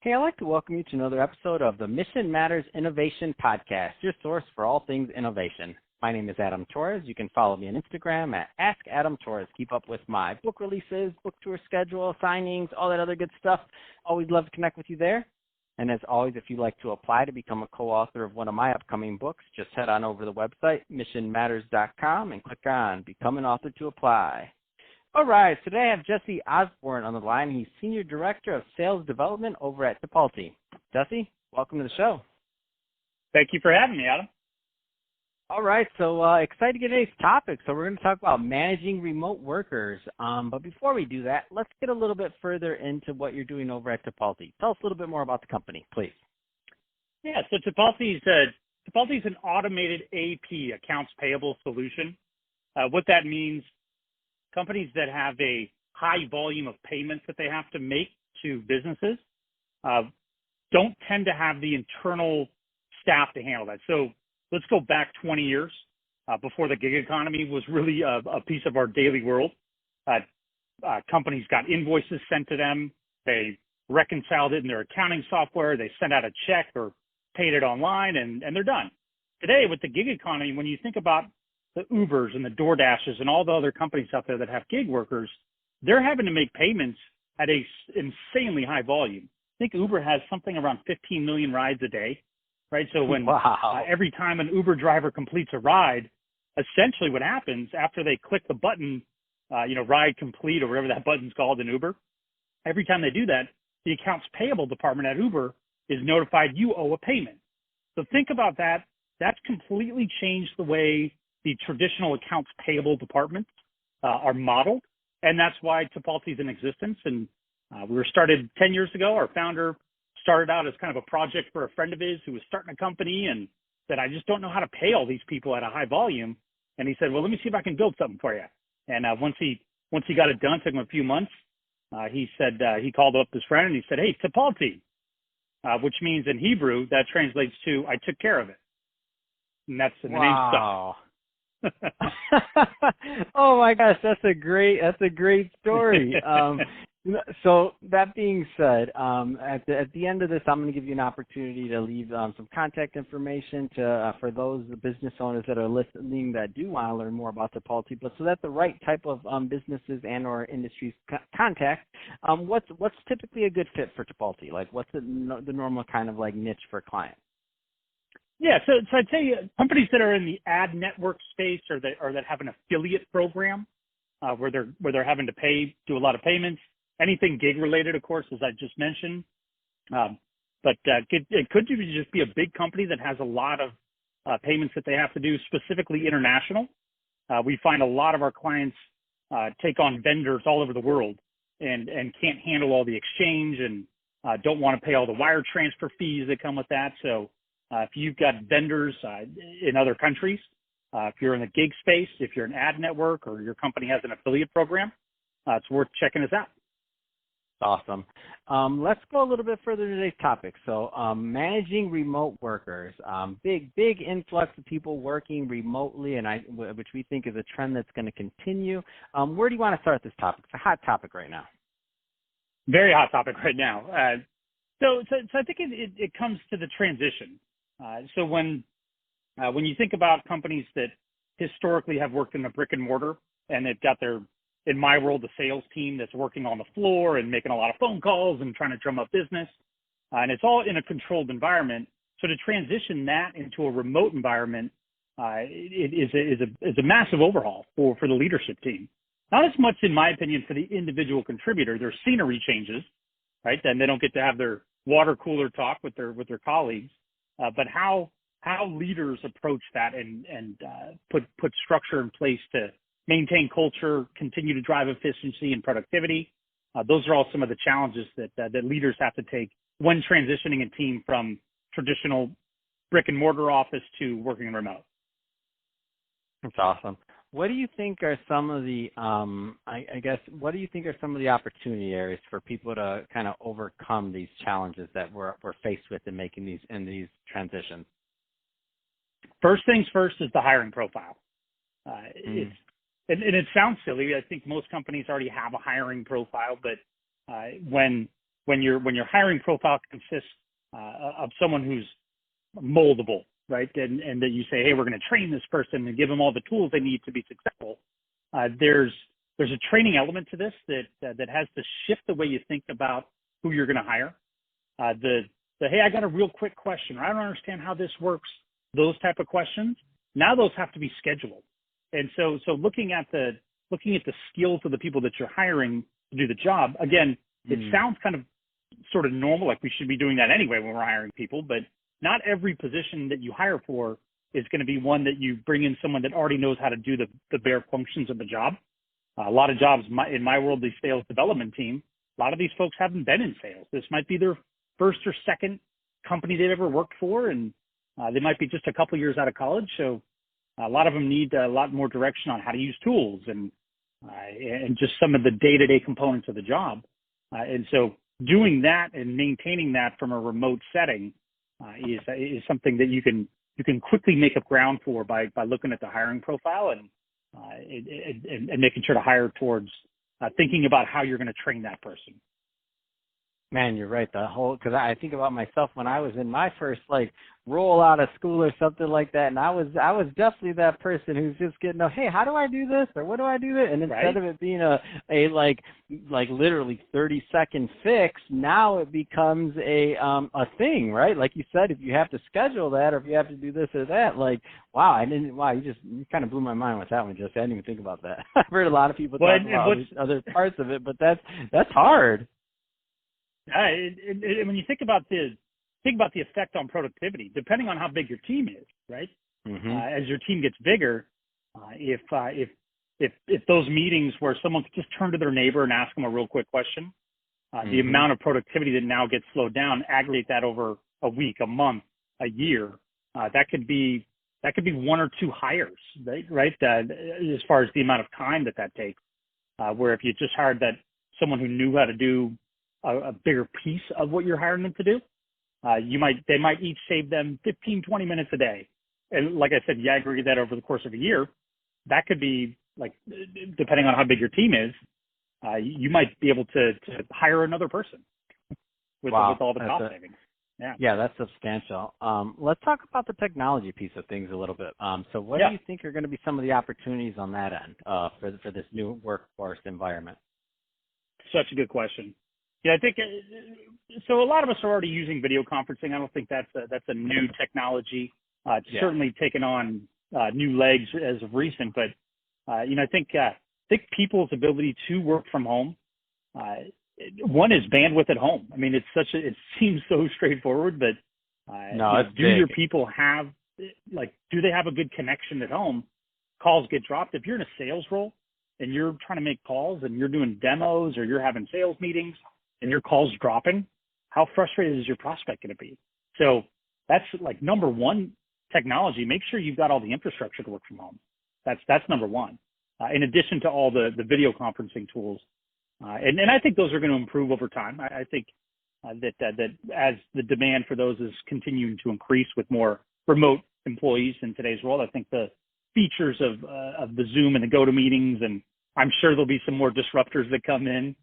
Hey, I'd like to welcome you to another episode of the Mission Matters Innovation Podcast, your source for all things innovation. My name is Adam Torres. You can follow me on Instagram at AskAdamTorres. Keep up with my book releases, book tour schedule, signings, all that other good stuff. Always love to connect with you there. And as always, if you'd like to apply to become a co-author of one of my upcoming books, just head on over to the website, missionmatters.com, and click on Become an Author to apply. All right, so today I have Jesse Osborne on the line. He's Senior Director of Sales Development over at Tipalti. Jesse, welcome to the show. Thank you for having me, Adam. All right, so excited to get today's topic. So we're going to talk about managing remote workers. But before we do that, let's get a little bit further into what you're doing over at Tipalti. Tell us a little bit more about the company, please. Yeah, so Tipalti is an automated AP, accounts payable solution. What that means, companies that have a high volume of payments that they have to make to businesses don't tend to have the internal staff to handle that. So let's go back 20 years before the gig economy was really a piece of our daily world. Companies got invoices sent to them. They reconciled it in their accounting software. They sent out a check or paid it online, and they're done. Today, with the gig economy, when you think about the Ubers and the DoorDashes and all the other companies out there that have gig workers, they're having to make payments at a insanely high volume. I think Uber has something around 15 million rides a day, right? So when every time an Uber driver completes a ride, essentially what happens after they click the button, ride complete or whatever that button's called in Uber, every time they do that, the accounts payable department at Uber is notified you owe a payment. So think about that. That's completely changed the way the traditional accounts payable departments are modeled, and that's why Tipalti is in existence. And we were started 10 years ago. Our founder started out as kind of a project for a friend of his who was starting a company and said, I just don't know how to pay all these people at a high volume. And he said, well, let me see if I can build something for you. And once he got it done, it took him a few months. He said he called up his friend and he said, hey, Tipalti, which means in Hebrew that translates to I took care of it. And that's the name stuck. Oh my gosh, that's a great story. So that being said, at the end of this, I'm going to give you an opportunity to leave some contact information for those business owners that are listening that do want to learn more about Tipalti, but so that the right type of businesses and or industries contact. What's typically a good fit for Tipalti? Like, what's the normal kind of like niche for clients? Yeah, so I'd say companies that are in the ad network space or that have an affiliate program where they're having to do a lot of payments, anything gig related, of course, as I just mentioned. But it could just be a big company that has a lot of payments that they have to do, specifically international. We find a lot of our clients take on vendors all over the world and can't handle all the exchange and don't want to pay all the wire transfer fees that come with that. So if you've got vendors in other countries, if you're in the gig space, if you're an ad network or your company has an affiliate program, it's worth checking us out. Awesome. Let's go a little bit further to today's topic. So managing remote workers, big influx of people working remotely, and which we think is a trend that's going to continue. Where do you want to start this topic? It's a hot topic right now. Very hot topic right now. So I think it comes to the transition. So when you think about companies that historically have worked in a brick and mortar and they've got in my world, the sales team that's working on the floor and making a lot of phone calls and trying to drum up business, and it's all in a controlled environment. So to transition that into a remote environment, it is a massive overhaul for the leadership team. Not as much, in my opinion, for the individual contributor. There's scenery changes, right? Then they don't get to have their water cooler talk with their colleagues. But how leaders approach that and put structure in place to maintain culture, continue to drive efficiency and productivity. Those are all some of the challenges that leaders have to take when transitioning a team from traditional brick and mortar office to working remote. That's awesome. What do you think are some of the, what do you think are some of the opportunity areas for people to kind of overcome these challenges that we're faced with in making these transitions? First things first is the hiring profile. And it sounds silly. I think most companies already have a hiring profile, but when when your hiring profile consists of someone who's moldable, right? And that you say, hey, we're going to train this person and give them all the tools they need to be successful. There's a training element to this that has to shift the way you think about who you're going to hire. Hey, I got a real quick question, or I don't understand how this works. Those type of questions. Now those have to be scheduled. And so looking at the skills of the people that you're hiring to do the job, again, it sounds kind of sort of normal, like we should be doing that anyway when we're hiring people, but not every position that you hire for is going to be one that you bring in someone that already knows how to do the bare functions of the job. A lot of jobs in my world, the sales development team, a lot of these folks haven't been in sales. This might be their first or second company they've ever worked for, and they might be just a couple years out of college. So a lot of them need a lot more direction on how to use tools and just some of the day-to-day components of the job. And so doing that and maintaining that from a remote setting is something that you can quickly make up ground for by looking at the hiring profile and making sure to hire towards thinking about how you're going to train that person. Man, you're right. Because I think about myself when I was in my first roll out of school or something like that, and I was definitely that person who's just getting, hey, how do I do this or what do I do this? And instead of it being a literally 30-second fix, now it becomes a thing, right? Like you said, if you have to schedule that or if you have to do this or that, you kind of blew my mind with that one, Jesse. I didn't even think about that. I've heard a lot of people talk about other parts of it, but that's hard. When you think about the effect on productivity, depending on how big your team is, right? Mm-hmm. As your team gets bigger, if those meetings where someone could just turn to their neighbor and ask them a real quick question, the amount of productivity that now gets slowed down, aggregate that over a week, a month, a year, that could be one or two hires, right? As far as the amount of time that takes, where if you just hired someone who knew how to do a bigger piece of what you're hiring them to do, they might each save them 15, 20 minutes a day. And like I said, you aggregate that over the course of a year, that could be depending on how big your team is, you might be able to hire another person with all the cost savings. Yeah, that's substantial. Let's talk about the technology piece of things a little bit. So what do you think are going to be some of the opportunities on that end for this new workforce environment? Such a good question. Yeah, I think so. A lot of us are already using video conferencing. I don't think that's a new technology. It's certainly taken on new legs as of recent. But I think people's ability to work from home. One is bandwidth at home. I mean, it seems so straightforward, but your people have do they have a good connection at home? Calls get dropped. If you're in a sales role and you're trying to make calls and you're doing demos or you're having sales meetings and your call's dropping, how frustrated is your prospect going to be? So that's number one, technology. Make sure you've got all the infrastructure to work from home. That's number one. In addition to all the video conferencing tools, and I think those are going to improve over time. I think that as the demand for those is continuing to increase with more remote employees in today's world, I think the features of the Zoom and the GoToMeetings, and I'm sure there'll be some more disruptors that come in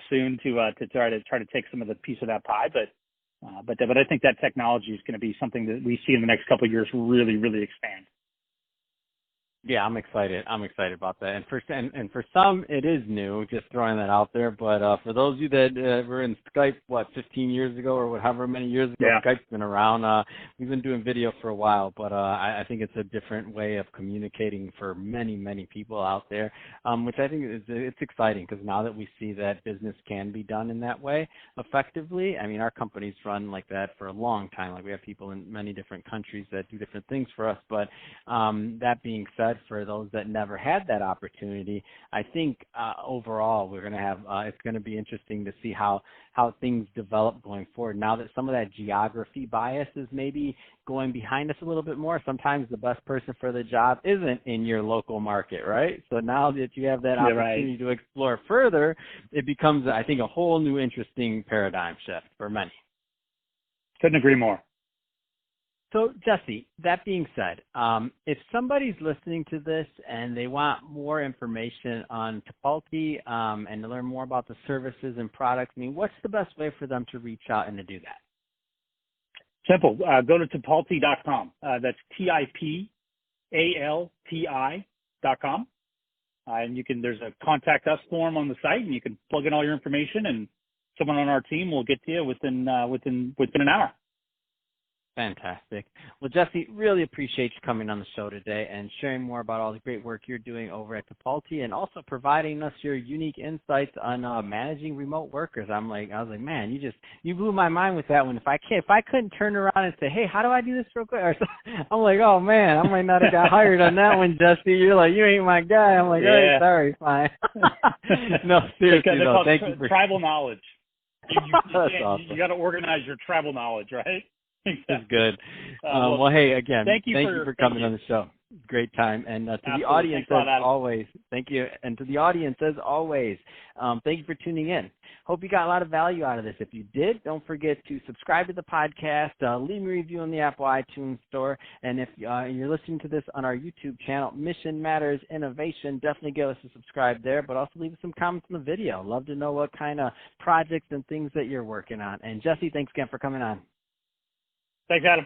soon to try to take some of the piece of that pie. But I think that technology is going to be something that we see in the next couple of years really, really expand. Yeah, I'm excited. I'm excited about that. And for some, it is new, just throwing that out there. But for those of you that were in Skype, 15 years ago or however many years ago, Skype's been around. We've been doing video for a while, but I think it's a different way of communicating for many, many people out there, which I think it's exciting because now that we see that business can be done in that way effectively. I mean, our company's run like that for a long time. We have people in many different countries that do different things for us. But that being said, for those that never had that opportunity, I think overall we're going to have it's going to be interesting to see how things develop going forward. Now that some of that geography bias is maybe going behind us a little bit more, sometimes the best person for the job isn't in your local market, right? So now that you have that opportunity to explore further, it becomes, I think, a whole new interesting paradigm shift for many. Couldn't agree more. So, Jesse, that being said, if somebody's listening to this and they want more information on Tipalti and to learn more about the services and products, I mean, what's the best way for them to reach out and to do that? Simple. Go to Tipalti.com. That's TIPALTI.com. And there's a contact us form on the site, and you can plug in all your information, and someone on our team will get to you within an hour. Fantastic. Well, Jesse, really appreciate you coming on the show today and sharing more about all the great work you're doing over at Tipalti, and also providing us your unique insights on managing remote workers. I was like, man, you blew my mind with that one. If I couldn't turn around and say, hey, how do I do this real quick? I'm like, oh man, I might not have got hired on that one, Jesse. You're like, you ain't my guy. I'm like, all right, sorry, fine. No, seriously, though, thank you for tribal knowledge. That's awesome. You got to organize your tribal knowledge, right? It's good. Well, hey, again, thank you for coming on the show. Great time. And to Absolutely. the audience, Thanks as always, thank you. And to the audience, as always, thank you for tuning in. Hope you got a lot of value out of this. If you did, don't forget to subscribe to the podcast, leave me a review on the Apple iTunes Store. And if you're listening to this on our YouTube channel, Mission Matters Innovation, definitely give us a subscribe there, but also leave us some comments on the video. Love to know what kind of projects and things that you're working on. And Jesse, thanks again for coming on. Thanks, Adam.